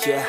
yeah.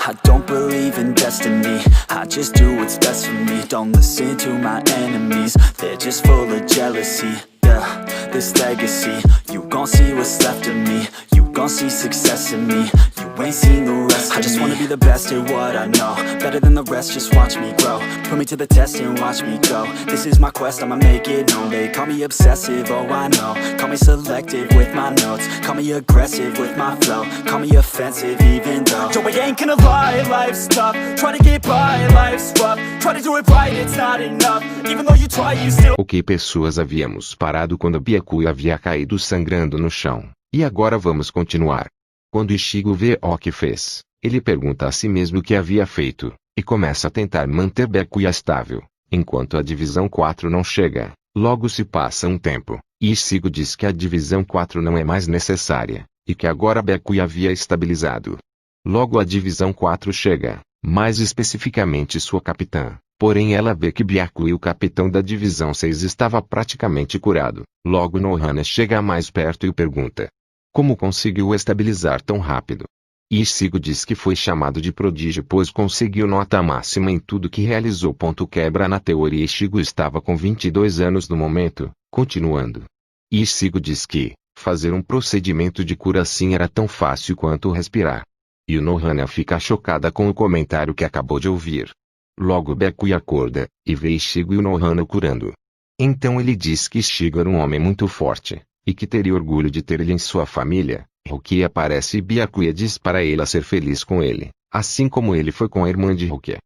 I don't believe in destiny, I just do what's best for me. Don't listen to my enemies, they're just full of jealousy. Yeah, this legacy, you gon' see what's left of me. You gon' see success in me, you ain't seen the rest of me. I just wanna be the best at what I know, better than the rest, just watch me grow. Put me to the test and watch me go. This is my quest, I'ma make it known. They call me obsessive, oh I know. Call me selective with my notes, call me aggressive with my flow. Call me offensive even though Yo, I ain't gonna lie, life's tough. Try to get by, life's rough. Try to do it right, it's not enough. Even though you try, you still... Ok, pessoas, havíamos parado quando Byakuya havia caído sangrando no chão. E agora vamos continuar. Quando Ichigo vê o que fez, ele pergunta a si mesmo o que havia feito, e começa a tentar manter Byakuya estável, enquanto a divisão 4 não chega. Logo se passa um tempo, e Ichigo diz que a divisão 4 não é mais necessária, e que agora Byakuya havia estabilizado. Logo a divisão 4 chega, mais especificamente sua capitã. Porém ela vê que Byakuya, o capitão da divisão 6, estava praticamente curado. Logo Nohana chega mais perto e pergunta: como conseguiu estabilizar tão rápido? E Ichigo diz que foi chamado de prodígio pois conseguiu nota máxima em tudo que realizou. Quebra na teoria. Ichigo estava com 22 anos no momento, continuando. E Ichigo diz que fazer um procedimento de cura assim era tão fácil quanto respirar. E o Nohana fica chocada com o comentário que acabou de ouvir. Logo Byakuya acorda, e vê Ichigo e o Nohana curando. Então ele diz que Ichigo era um homem muito forte, e que teria orgulho de ter ele em sua família. Rukia aparece e Byakuya diz para ele a ser feliz com ele, assim como ele foi com a irmã de Rukia.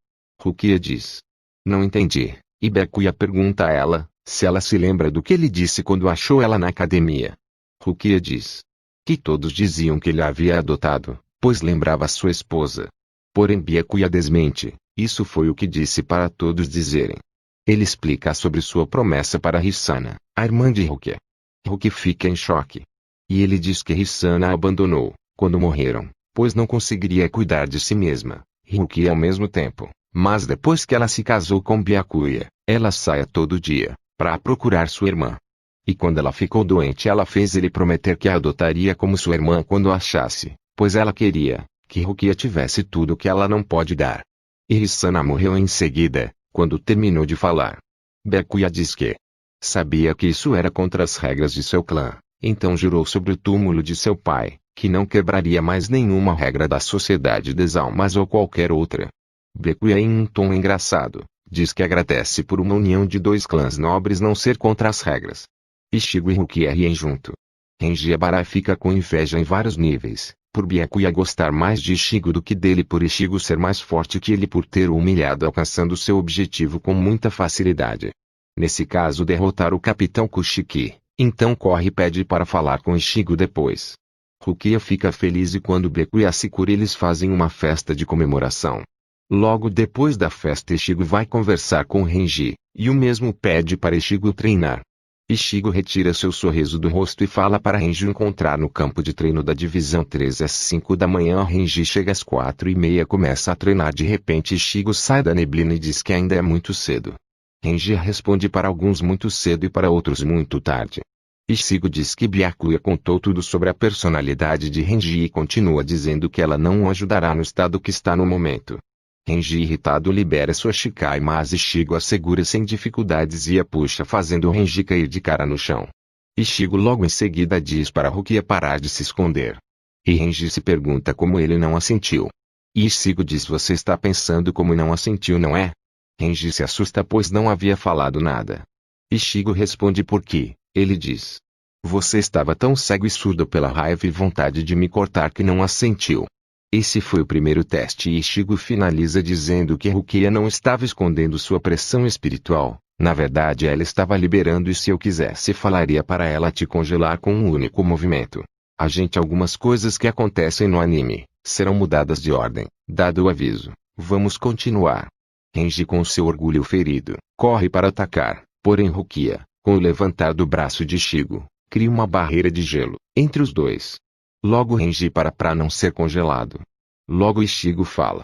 Rukia diz: não entendi, e Byakuya pergunta a ela, se ela se lembra do que ele disse quando achou ela na academia. Rukia diz que todos diziam que ele a havia adotado, pois lembrava sua esposa. Porém Byakuya desmente, isso foi o que disse para todos dizerem. Ele explica sobre sua promessa para Hisana, a irmã de Rukia. Rukia fica em choque. E ele diz que Hisana a abandonou, quando morreram, pois não conseguiria cuidar de si mesma, Rukia ao mesmo tempo. Mas depois que ela se casou com Byakuya, ela saia todo dia, para procurar sua irmã. E quando ela ficou doente ela fez ele prometer que a adotaria como sua irmã quando a achasse, pois ela queria que Rukia tivesse tudo que ela não pode dar. E Hisana morreu em seguida, quando terminou de falar. Byakuya diz que sabia que isso era contra as regras de seu clã, então jurou sobre o túmulo de seu pai, que não quebraria mais nenhuma regra da Sociedade das Almas ou qualquer outra. Byakuya, em um tom engraçado, diz que agradece por uma união de dois clãs nobres não ser contra as regras. Ichigo e Rukia riem junto. Renji Ebara fica com inveja em vários níveis, por Byakuya gostar mais de Ichigo do que dele, por Ichigo ser mais forte que ele, por ter o humilhado alcançando seu objetivo com muita facilidade. Nesse caso derrotar o capitão Kushiki, então corre e pede para falar com Ichigo depois. Rukia fica feliz e quando Byakuya se cura eles fazem uma festa de comemoração. Logo depois da festa Ichigo vai conversar com Renji, e o mesmo pede para Ichigo treinar. Ichigo retira seu sorriso do rosto e fala para Renji encontrar no campo de treino da divisão 3 às 5 da manhã. Renji chega às 4:30 e começa a treinar. De repente Ichigo sai da neblina e diz que ainda é muito cedo. Renji responde para alguns muito cedo e para outros muito tarde. Ichigo diz que Byakuya contou tudo sobre a personalidade de Renji e continua dizendo que ela não o ajudará no estado que está no momento. Renji irritado libera sua Shikai, mas Ichigo a segura sem dificuldades e a puxa fazendo Renji cair de cara no chão. Ichigo logo em seguida diz para Rukia parar de se esconder. E Renji se pergunta como ele não a sentiu. E Ichigo diz: você está pensando como não a sentiu, não é? Renji se assusta pois não havia falado nada. Ichigo responde: por quê? Ele diz: você estava tão cego e surdo pela raiva e vontade de me cortar que não a sentiu. Esse foi o primeiro teste e Ichigo finaliza dizendo que Rukia não estava escondendo sua pressão espiritual, na verdade ela estava liberando e se eu quisesse falaria para ela te congelar com um único movimento. Algumas coisas que acontecem no anime, serão mudadas de ordem, dado o aviso. Vamos continuar. Renji com seu orgulho ferido, corre para atacar, porém Rukia, com o levantar do braço de Ichigo, cria uma barreira de gelo, entre os dois. Logo Renji para não ser congelado. Logo Ichigo fala: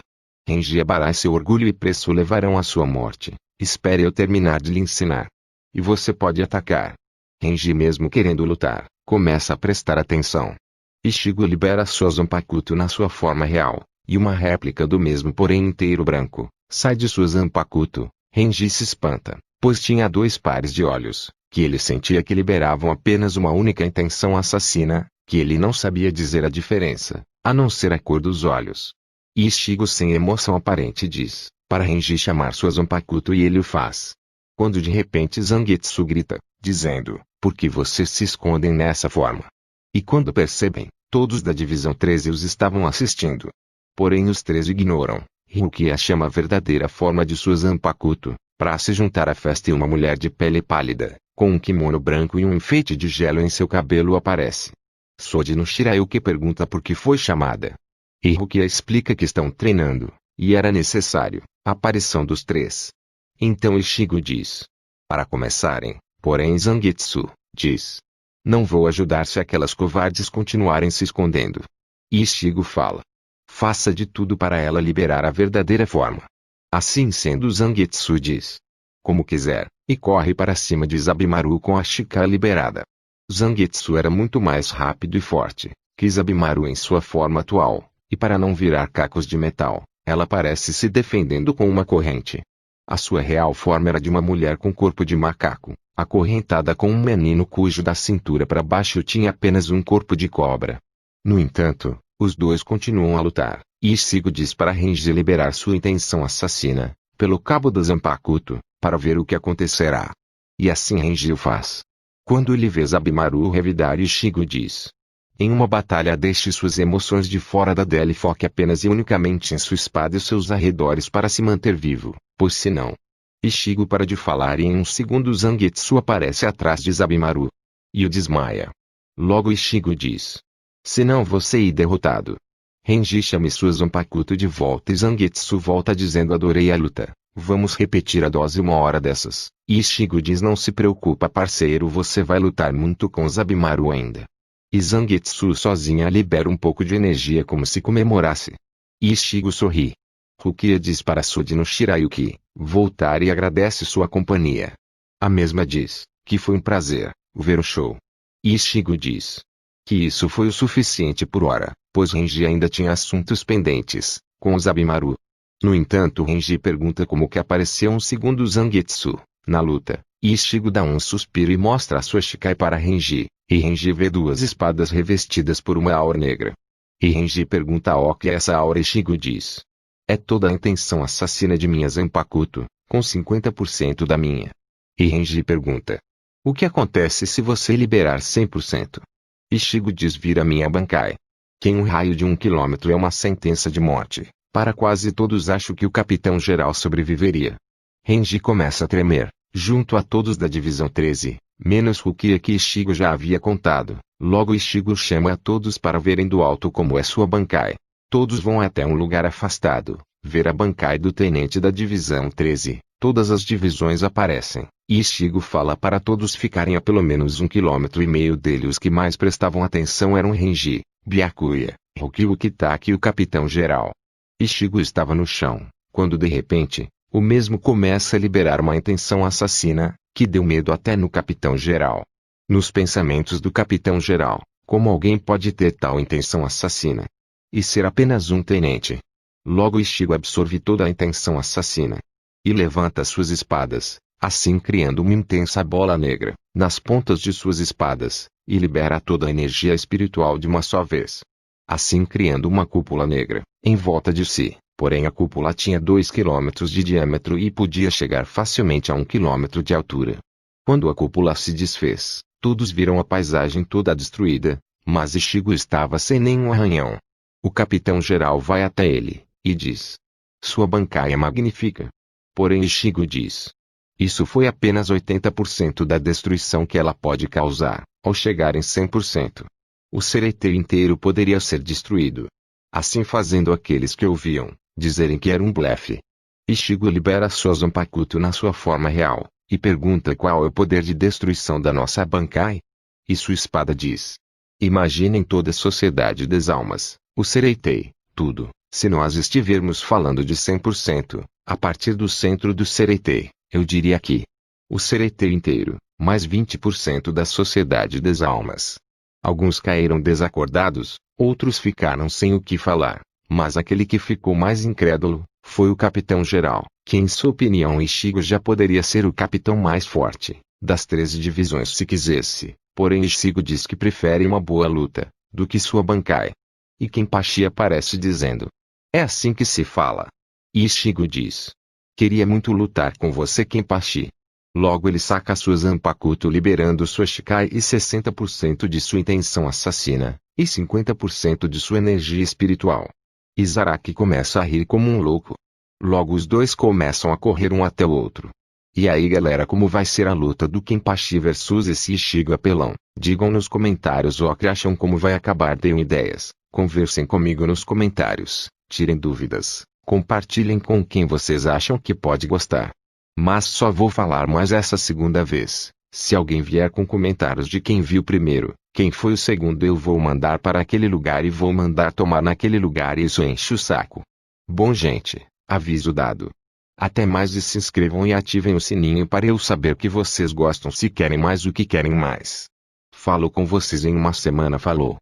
Renji Ebara e seu orgulho e preço levarão à sua morte, espere eu terminar de lhe ensinar. E você pode atacar. Renji, mesmo querendo lutar, começa a prestar atenção. Ichigo libera sua Zanpakuto na sua forma real, E uma réplica do mesmo porém inteiro branco, sai de sua Zanpakuto. Renji se espanta, pois tinha 2 pares de olhos, que ele sentia que liberavam apenas uma única intenção assassina, que ele não sabia dizer a diferença, a não ser a cor dos olhos. E Ishigo sem emoção aparente diz, para Renji chamar sua Zanpakuto e ele o faz. Quando de repente Zangetsu grita, dizendo, por que vocês se escondem nessa forma? E quando percebem, todos da divisão 13 os estavam assistindo. Porém os 3 ignoram. Rukia chama a verdadeira forma de sua Zanpakuto, para se juntar à festa e uma mulher de pele pálida, com um kimono branco e um enfeite de gelo em seu cabelo aparece. Sodi no Shirayuki pergunta por que foi chamada. E Rukia explica que estão treinando, e era necessário, a aparição dos 3. Então Ishigo diz. Para começarem, porém Zangetsu, diz. Não vou ajudar se aquelas covardes continuarem se escondendo. E Ishigo fala. Faça de tudo para ela liberar a verdadeira forma. Assim sendo Zangetsu diz. Como quiser, e corre para cima de Zabimaru com a Shikai liberada. Zangetsu era muito mais rápido e forte, que Zabimaru em sua forma atual, e para não virar cacos de metal, ela parece se defendendo com uma corrente. A sua real forma era de uma mulher com corpo de macaco, acorrentada com um menino cujo da cintura para baixo tinha apenas um corpo de cobra. No entanto, os 2 continuam a lutar, e Ishigo diz para Renji liberar sua intenção assassina, pelo cabo da Zanpakuto, para ver o que acontecerá. E assim Renji o faz. Quando ele vê Zabimaru revidar, Ishigo diz. Em uma batalha deixe suas emoções de fora dela e foque apenas e unicamente em sua espada e seus arredores para se manter vivo, pois senão... Ishigo para de falar e em um segundo Zangetsu aparece atrás de Zabimaru. E o desmaia. Logo Ishigo diz. Senão você irá derrotado. Renji chame sua Zanpakuto de volta e Zangetsu volta dizendo adorei a luta. Vamos repetir a dose uma hora dessas. E Ishigo diz não se preocupa parceiro você vai lutar muito com Zabimaru ainda. E Zangetsu sozinha libera um pouco de energia como se comemorasse. E Ishigo sorri. Rukia diz para Sodi no Shirayuki, voltar e agradece sua companhia. A mesma diz, que foi um prazer, ver o show. E Ishigo diz. Que isso foi o suficiente por hora, pois Renji ainda tinha assuntos pendentes, com o Zabimaru. No entanto Renji pergunta como que apareceu um segundo Zangetsu, na luta, e Ishigo dá um suspiro e mostra a sua Shikai para Renji, e Renji vê 2 espadas revestidas por uma aura negra. E Renji pergunta ao que é essa aura e Ishigo diz. É toda a intenção assassina de minha Zanpakuto, com 50% da minha. E Renji pergunta. O que acontece se você liberar 100%? Ishigo diz vira minha Bankai. Que em um raio de 1 quilômetro é uma sentença de morte. Para quase todos acho que o capitão-geral sobreviveria. Renji começa a tremer, junto a todos da divisão 13, menos Rukia que Ishigo já havia contado. Logo Ishigo chama a todos para verem do alto como é sua Bankai. Todos vão até um lugar afastado, ver a Bankai do tenente da divisão 13. Todas as divisões aparecem, e Ishigo fala para todos ficarem a pelo menos 1,5 km dele. Os que mais prestavam atenção eram Renji, Byakuya, Rokyu Kitaki e o capitão-geral. Ishigo estava no chão, quando de repente, o mesmo começa a liberar uma intenção assassina, que deu medo até no capitão-geral. Nos pensamentos do capitão-geral, como alguém pode ter tal intenção assassina? E ser apenas um tenente? Logo Ishigo absorve toda a intenção assassina. E levanta suas espadas, assim criando uma intensa bola negra, nas pontas de suas espadas, e libera toda a energia espiritual de uma só vez. Assim criando uma cúpula negra, em volta de si, porém a cúpula tinha 2 km de diâmetro e podia chegar facilmente a 1 km de altura. Quando a cúpula se desfez, todos viram a paisagem toda destruída, mas Ishigo estava sem nenhum arranhão. O capitão-geral vai até ele, e diz. Sua Bankai é magnífica. Porém Ishigo diz. Isso foi apenas 80% da destruição que ela pode causar, ao chegar em 100%. O Sereitê inteiro poderia ser destruído. Assim fazendo aqueles que ouviam, dizerem que era um blefe. Ishigo libera sua Zanpakuto na sua forma real, e pergunta qual é o poder de destruição da nossa Bankai. E sua espada diz. Imaginem toda a sociedade das almas, o Sereitê, tudo, se nós estivermos falando de 100%, a partir do centro do Sereitê, eu diria que o Sereitê inteiro, mais 20% da sociedade das almas. Alguns caíram desacordados, outros ficaram sem o que falar, Mas aquele que ficou mais incrédulo, foi o capitão-geral, que em sua opinião Ichigo já poderia ser o capitão mais forte, das 13 divisões se quisesse, porém Ichigo diz que prefere uma boa luta, do que sua Bankai. E Kenpachi aparece dizendo: é assim que se fala. E Ichigo diz: queria muito lutar com você, Kenpachi. Logo ele saca sua Zanpakuto liberando sua Shikai e 60% de sua intenção assassina, e 50% de sua energia espiritual. Izaraki começa a rir como um louco. Logo os dois começam a correr um até o outro. E aí galera, como vai ser a luta do Kenpachi versus esse Ichigo apelão? Digam nos comentários o que acham como vai acabar, deem ideias, conversem comigo nos comentários, tirem dúvidas, compartilhem com quem vocês acham que pode gostar. Mas só vou falar mais essa segunda vez. Se alguém vier com comentários de quem viu primeiro, quem foi o segundo, eu vou mandar para aquele lugar e vou mandar tomar naquele lugar e isso enche o saco. Bom gente, aviso dado. Até mais e se inscrevam e ativem o sininho para eu saber que vocês gostam, se querem mais o que querem mais. Falo com vocês em uma semana, falou.